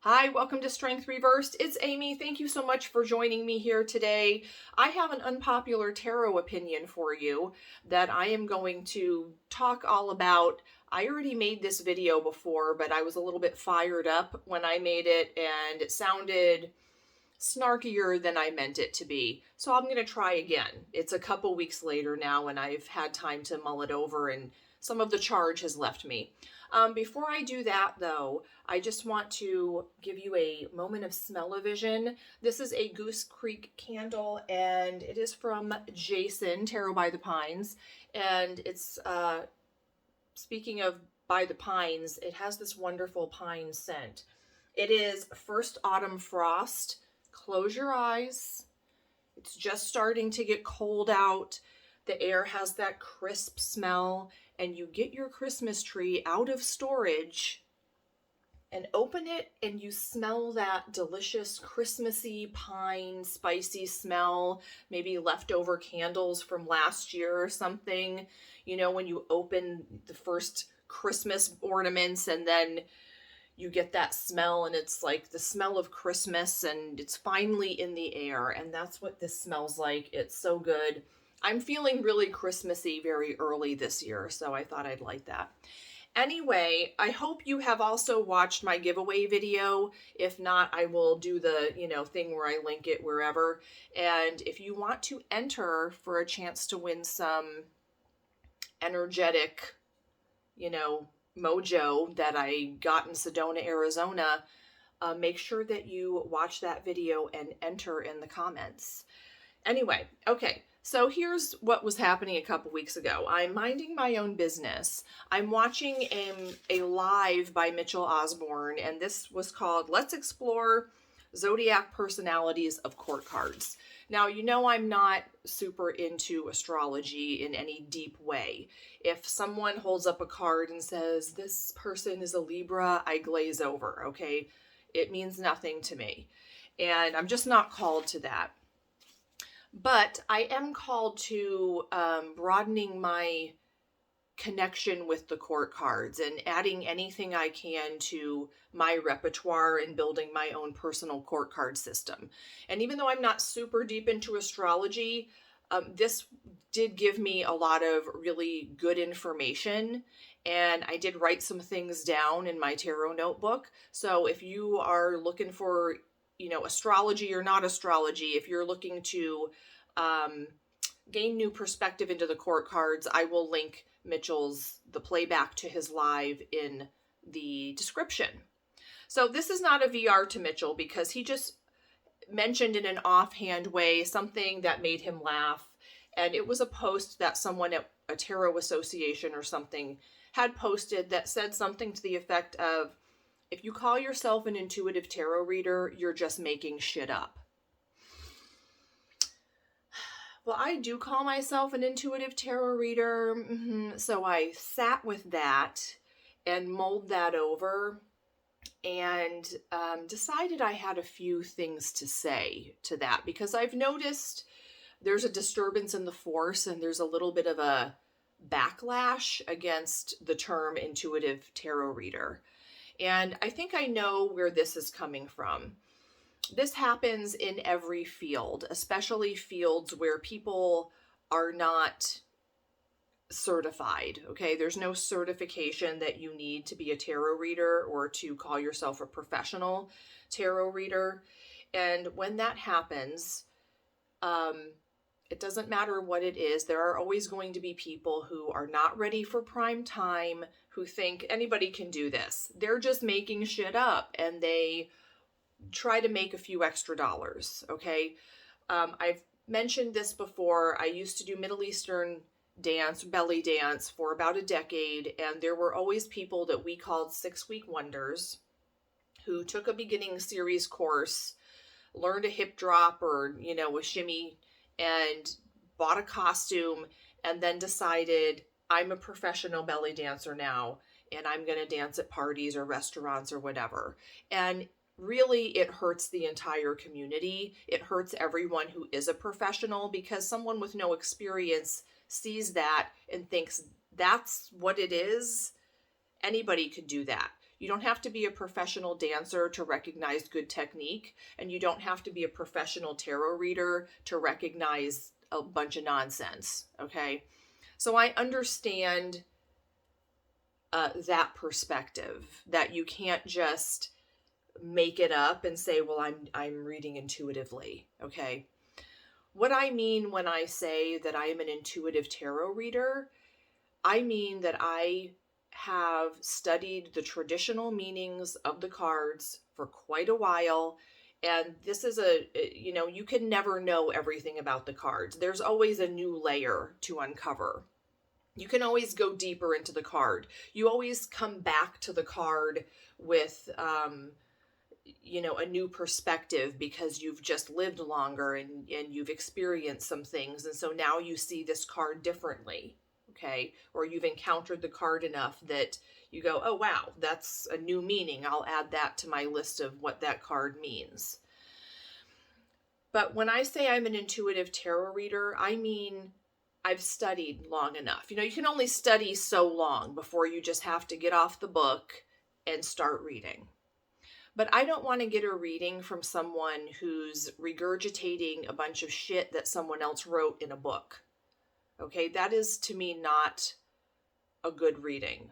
Hi, welcome to Strength Reversed. It's Amy. Thank you so much for joining me here today. I have an unpopular tarot opinion for you that I am going to talk all about. I already made this video before, but I was a little bit fired up when I made it and it sounded snarkier than I meant it to be. So I'm going to try again. It's a couple weeks later now and I've had time to mull it over and some of the charge has left me. Before I do that, though, I just want to give you a moment of smell-o-vision. This is a Goose Creek candle, and it is from Jason, Tarot by the Pines. And it's, speaking of by the pines, it has this wonderful pine scent. It is First Autumn Frost. Close your eyes. It's just starting to get cold out. The air has that crisp smell, and you get your Christmas tree out of storage and open it, and you smell that delicious Christmassy pine spicy smell, maybe leftover candles from last year or something. You know, when you open the first Christmas ornaments and then you get that smell and it's like the smell of Christmas and it's finally in the air, and that's what this smells like. It's so good. I'm feeling really Christmassy very early this year, so I thought I'd like that. Anyway, I hope you have also watched my giveaway video. If not, I will do the, thing where I link it wherever. And if you want to enter for a chance to win some energetic, mojo that I got in Sedona, Arizona, make sure that you watch that video and enter in the comments. Anyway, okay. So here's what was happening a couple weeks ago. I'm minding my own business. I'm watching a live by Mitchell Osborne, and this was called Let's Explore Zodiac Personalities of Court Cards. Now, I'm not super into astrology in any deep way. If someone holds up a card and says, this person is a Libra, I glaze over, okay? It means nothing to me. And I'm just not called to that. But I am called to broadening my connection with the court cards and adding anything I can to my repertoire and building my own personal court card system. And even though I'm not super deep into astrology, this did give me a lot of really good information. And I did write some things down in my tarot notebook. So if you are looking for astrology or not astrology, if you're looking to gain new perspective into the court cards, I will link the playback to his live in the description. So this is not a VR to Mitchell because he just mentioned in an offhand way something that made him laugh. And it was a post that someone at a tarot association or something had posted that said something to the effect of, if you call yourself an intuitive tarot reader, you're just making shit up. Well, I do call myself an intuitive tarot reader, so I sat with that and mulled that over and decided I had a few things to say to that because I've noticed there's a disturbance in the force and there's a little bit of a backlash against the term intuitive tarot reader. And I think I know where this is coming from. This happens in every field, especially fields where people are not certified, okay? There's no certification that you need to be a tarot reader or to call yourself a professional tarot reader. And when that happens, it doesn't matter what it is. There are always going to be people who are not ready for prime time, who think anybody can do this. They're just making shit up and they try to make a few extra dollars, okay? I've mentioned this before. I used to do Middle Eastern dance, belly dance, for about a decade, and there were always people that we called 6-week wonders who took a beginning series course, learned a hip drop or, a shimmy, and bought a costume, and then decided, I'm a professional belly dancer now, and I'm going to dance at parties or restaurants or whatever. And really, it hurts the entire community. It hurts everyone who is a professional because someone with no experience sees that and thinks that's what it is. Anybody could do that. You don't have to be a professional dancer to recognize good technique, and you don't have to be a professional tarot reader to recognize a bunch of nonsense, okay? So I understand that perspective, that you can't just make it up and say, well, I'm reading intuitively, okay? What I mean when I say that I am an intuitive tarot reader, I mean that I have studied the traditional meanings of the cards for quite a while. And this is you can never know everything about the cards. There's always a new layer to uncover. You can always go deeper into the card. You always come back to the card with, a new perspective because you've just lived longer and you've experienced some things. And so now you see this card differently. Okay. Or you've encountered the card enough that you go, oh, wow, that's a new meaning. I'll add that to my list of what that card means. But when I say I'm an intuitive tarot reader, I mean, I've studied long enough. You can only study so long before you just have to get off the book and start reading. But I don't want to get a reading from someone who's regurgitating a bunch of shit that someone else wrote in a book. Okay, that is to me not a good reading.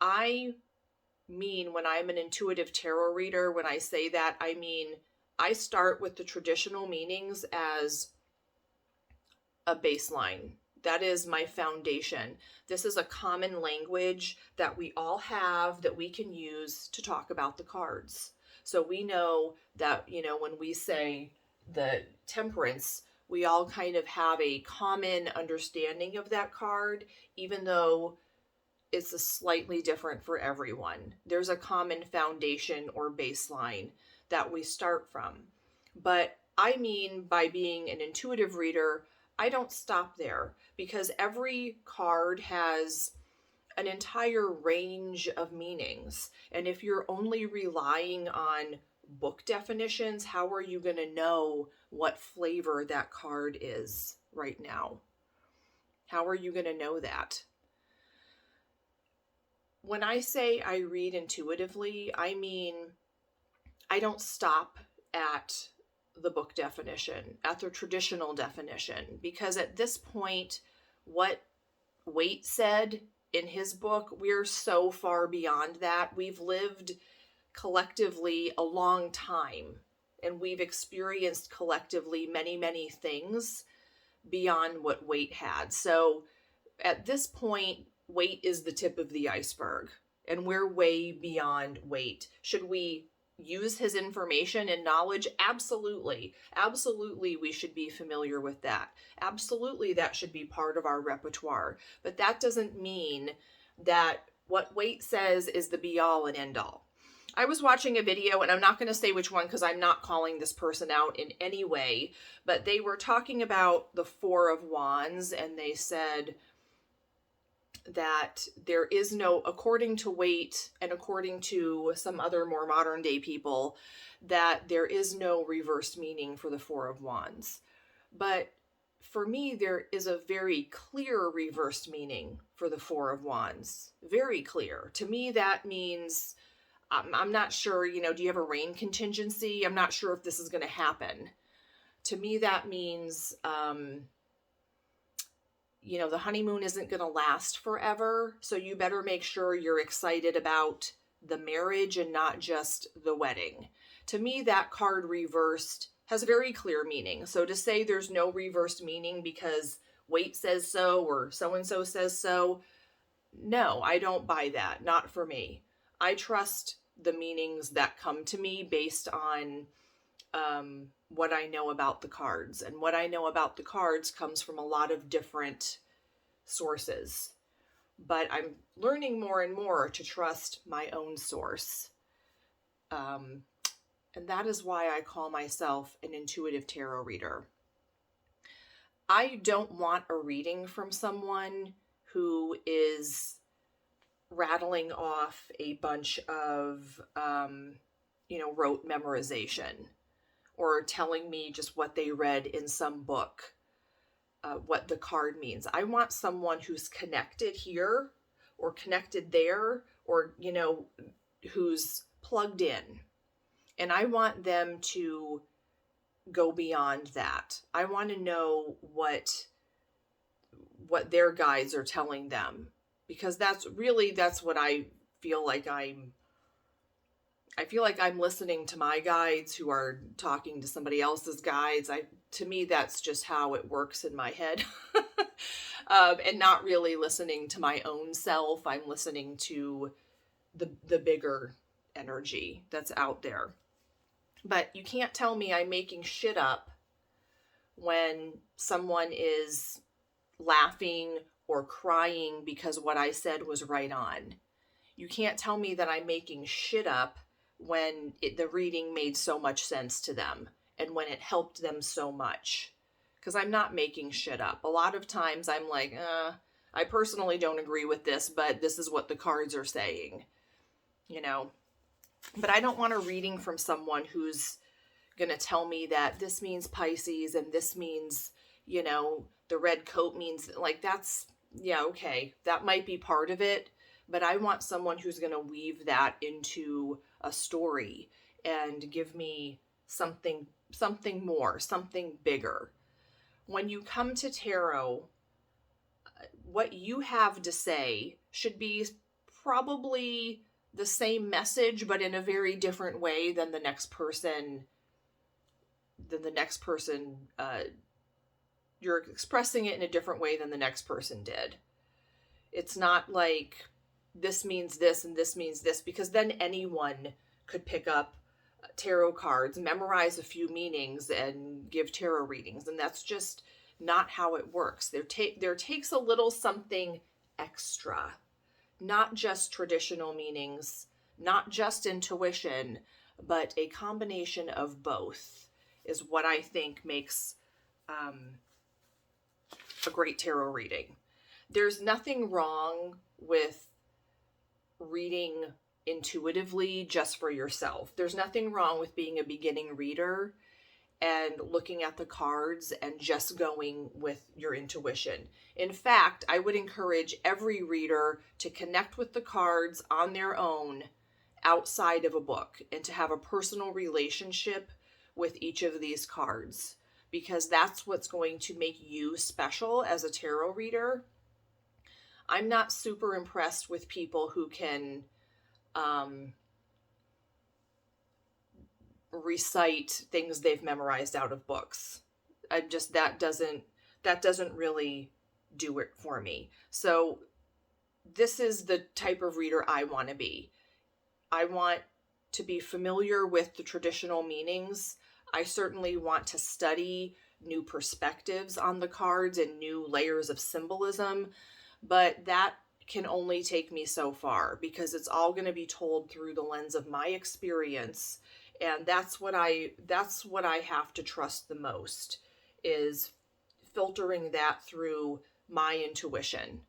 I mean, when I'm an intuitive tarot reader, when I say that, I mean, I start with the traditional meanings as a baseline. That is my foundation. This is a common language that we all have that we can use to talk about the cards. So we know that, when we say the Temperance, we all kind of have a common understanding of that card, even though it's a slightly different for everyone. There's a common foundation or baseline that we start from. But I mean, by being an intuitive reader, I don't stop there, because every card has an entire range of meanings. And if you're only relying on book definitions, how are you going to know what flavor that card is right now? How are you going to know that? When I say I read intuitively, I mean, I don't stop at the book definition, at the traditional definition, because at this point, what Waite said in his book, we're so far beyond that. We've lived collectively a long time, and we've experienced collectively many, many things beyond what Waite had. So at this point, Waite is the tip of the iceberg, and we're way beyond Waite. Should we use his information and knowledge? Absolutely. Absolutely, we should be familiar with that. Absolutely, that should be part of our repertoire. But that doesn't mean that what Waite says is the be-all and end-all. I was watching a video, and I'm not going to say which one because I'm not calling this person out in any way, but they were talking about the Four of Wands, and they said that there is no, according to Waite and according to some other more modern day people, that there is no reversed meaning for the Four of Wands. But for me, there is a very clear reversed meaning for the Four of Wands. Very clear. To me, that means, I'm not sure, do you have a rain contingency? I'm not sure if this is going to happen. To me, that means, the honeymoon isn't going to last forever, so you better make sure you're excited about the marriage and not just the wedding. To me, that card reversed has very clear meaning. So to say there's no reversed meaning because Waite says so or so-and-so says so, no, I don't buy that. Not for me. I trust the meanings that come to me based on what I know about the cards. And what I know about the cards comes from a lot of different sources. But I'm learning more and more to trust my own source. And that is why I call myself an intuitive tarot reader. I don't want a reading from someone who is rattling off a bunch of, rote memorization, or telling me just what they read in some book, what the card means. I want someone who's connected here or connected there or, who's plugged in. And I want them to go beyond that. I want to know what their guides are telling them, because that's what I feel like I'm listening to my guides who are talking to somebody else's guides. To me, that's just how it works in my head. And not really listening to my own self. I'm listening to the bigger energy that's out there. But you can't tell me I'm making shit up when someone is laughing or crying because what I said was right on. You can't tell me that I'm making shit up when the reading made so much sense to them and when it helped them so much. Because I'm not making shit up. A lot of times I'm like, I personally don't agree with this, but this is what the cards are saying. But I don't want a reading from someone who's going to tell me that this means Pisces and this means, the red coat means, like, that's, yeah, okay, that might be part of it, but I want someone who's going to weave that into a story and give me something more, something bigger. When you come to tarot, what you have to say should be probably the same message, but in a very different way than the next person. You're expressing it in a different way than the next person did. It's not like this means this and this means this, because then anyone could pick up tarot cards, memorize a few meanings, and give tarot readings. And that's just not how it works. There takes a little something extra. Not just traditional meanings, not just intuition, but a combination of both is what I think makes a great tarot reading. There's nothing wrong with reading intuitively just for yourself. There's nothing wrong with being a beginning reader and looking at the cards and just going with your intuition. In fact, I would encourage every reader to connect with the cards on their own outside of a book and to have a personal relationship with each of these cards, because that's what's going to make you special as a tarot reader. I'm not super impressed with people who can recite things they've memorized out of books. That doesn't really do it for me. So this is the type of reader I want to be. I want to be familiar with the traditional meanings. I certainly want to study new perspectives on the cards and new layers of symbolism, but that can only take me so far, because it's all going to be told through the lens of my experience. And that's what I have to trust the most, is filtering that through my intuition.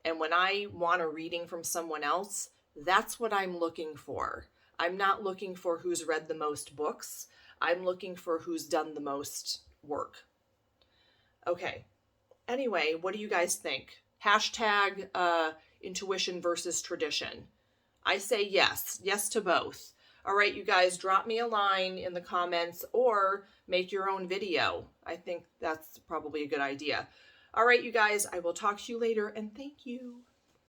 And when I want a reading from someone else, that's what I'm looking for. I'm not looking for who's read the most books. I'm looking for who's done the most work. Okay. Anyway, what do you guys think? Hashtag intuition versus tradition. I say yes. Yes to both. All right, you guys, drop me a line in the comments or make your own video. I think that's probably a good idea. All right, you guys, I will talk to you later, and thank you.